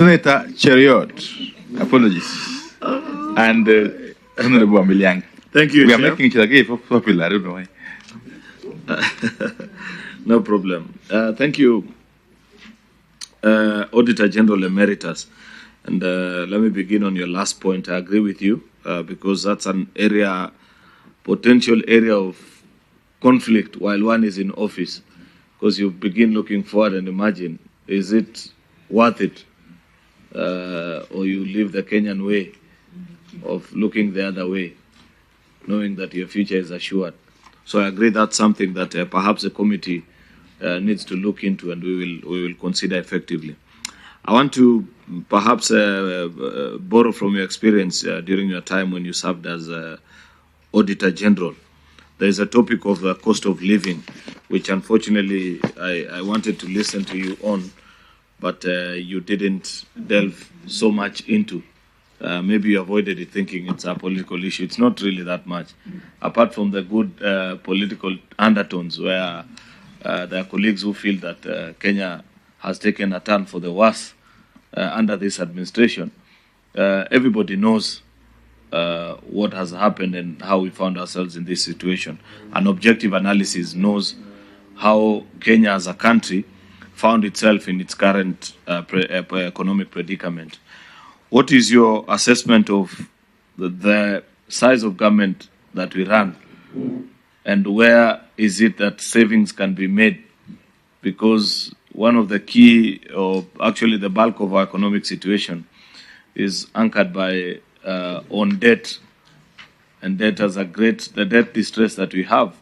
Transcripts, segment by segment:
Senator Cheruiyot, apologies, and Honorable Amiliang. Thank you, We are Chair. making it again popular, I don't know why. No problem. Thank you, Auditor General Emeritus. And let me begin on your last point. I agree with you because that's an area, potential area of conflict while one is in office. Because you begin looking forward and imagine, is it worth it? Or you live the Kenyan way of looking the other way, knowing that your future is assured. So I agree that's something that perhaps the committee needs to look into, and we will consider effectively. I want to perhaps borrow from your experience during your time when you served as Auditor General. There is a topic of the cost of living, which unfortunately I wanted to listen to you on, but you didn't delve so much into. Maybe you avoided it thinking it's a political issue. It's not really that much. Apart from the good political undertones where there are colleagues who feel that Kenya has taken a turn for the worse under this administration, everybody knows what has happened and how we found ourselves in this situation. An objective analysis knows how Kenya as a country found itself in its current economic predicament. What is your assessment of the size of government that we run, and where is it that savings can be made? Because one of the key, or actually the bulk of our economic situation is anchored by on debt, and debt has the debt distress that we have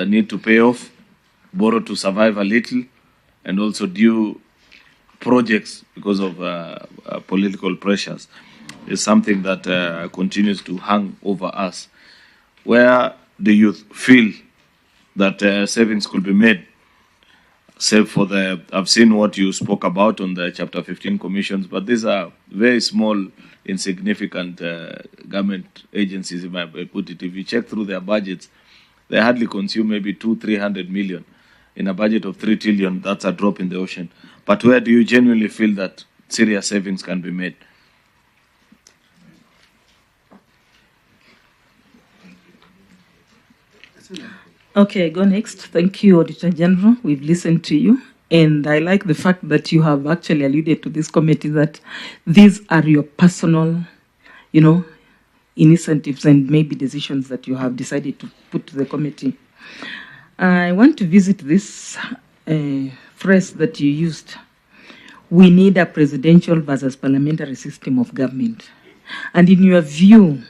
need to pay off, borrow to survive a little, and also due projects because of political pressures is something that continues to hang over us. Where do you feel that savings could be made? Save for I've seen what you spoke about on the Chapter 15 commissions, but these are very small, insignificant government agencies, if I put it. If you check through their budgets, they hardly consume maybe 200-300 million. In a budget of 3 trillion, that's a drop in the ocean. But where do you genuinely feel that serious savings can be made? Okay, go next. Thank you, Auditor General. We've listened to you. And I like the fact that you have actually alluded to this committee that these are your personal, initiatives and maybe decisions that you have decided to put to the committee. I want to visit this phrase that you used. We need a presidential versus parliamentary system of government. And in your view,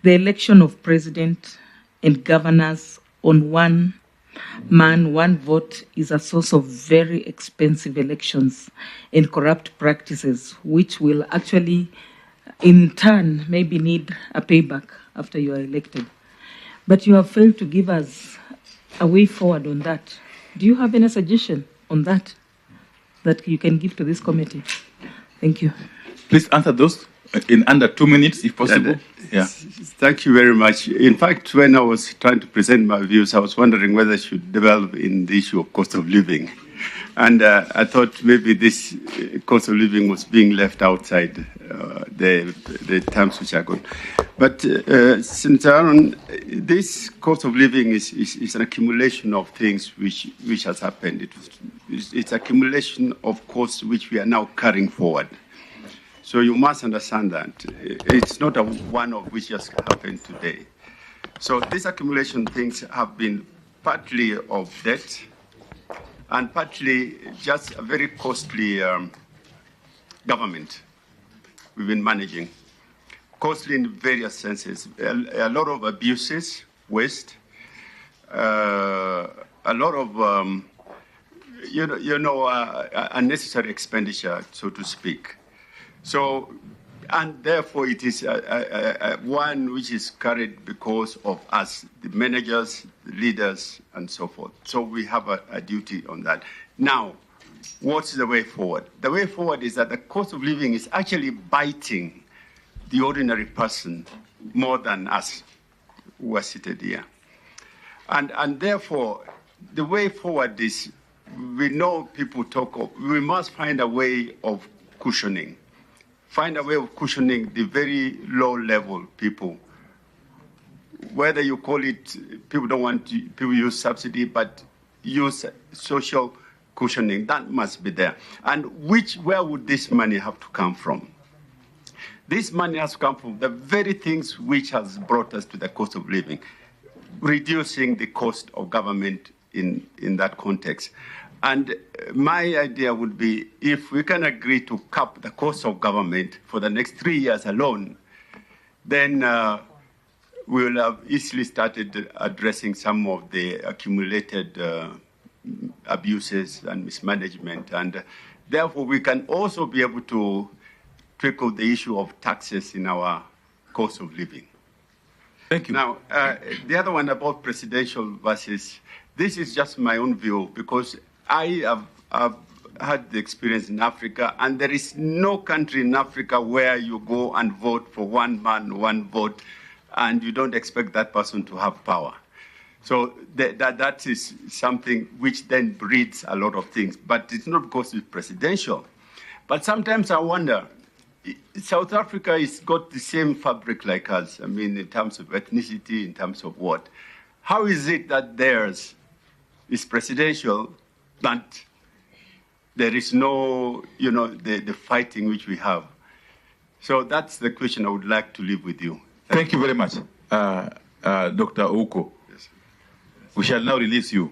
the election of president and governors on one man, one vote is a source of very expensive elections and corrupt practices, which will actually, in turn, maybe need a payback after you are elected. But you have failed to give us a way forward on that. Do you have any suggestion on that you can give to this committee? Thank you. Please answer those in under 2 minutes, if possible. Yeah. Thank you very much. In fact, when I was trying to present my views, I was wondering whether I should develop in the issue of cost of living. And I thought maybe this cost of living was being left outside the terms which are good. But Senator Aaron, this cost of living is an accumulation of things which has happened. It's accumulation of costs which we are now carrying forward. So you must understand that it's not a one of which just happened today. So this accumulation things have been partly of debt and partly just a very costly government we've been managing. Costly in various senses. A lot of abuses, waste, a lot of unnecessary expenditure, so to speak. So, and therefore it is one which is carried because of us, the managers, the leaders, and so forth. So we have a duty on that. Now, what's the way forward? The way forward is that the cost of living is actually biting the ordinary person more than us who are seated here. And therefore, the way forward is, we know people talk of, we must find a way of cushioning. Find a way of cushioning the very low-level people. Whether you call it, people don't want to, people use subsidy, but use social cushioning, that must be there. And where would this money have to come from? This money has to come from the very things which has brought us to the cost of living, reducing the cost of government in that context. And my idea would be, if we can agree to cap the cost of government for the next 3 years alone, then we will have easily started addressing some of the accumulated abuses and mismanagement. And therefore, we can also be able to tackle the issue of taxes in our cost of living. Thank you. Now, the other one about presidential versus, this is just my own view, because I have had the experience in Africa, and there is no country in Africa where you go and vote for one man, one vote, and you don't expect that person to have power. So that is something which then breeds a lot of things. But it's not because it's presidential. But sometimes I wonder, South Africa has got the same fabric like us, I mean, in terms of ethnicity, in terms of what. How is it that theirs is presidential, but there is no, the fighting which we have? So that's the question I would like to leave with you. Thank you very much, Dr. Ouko. Yes. We shall now release you.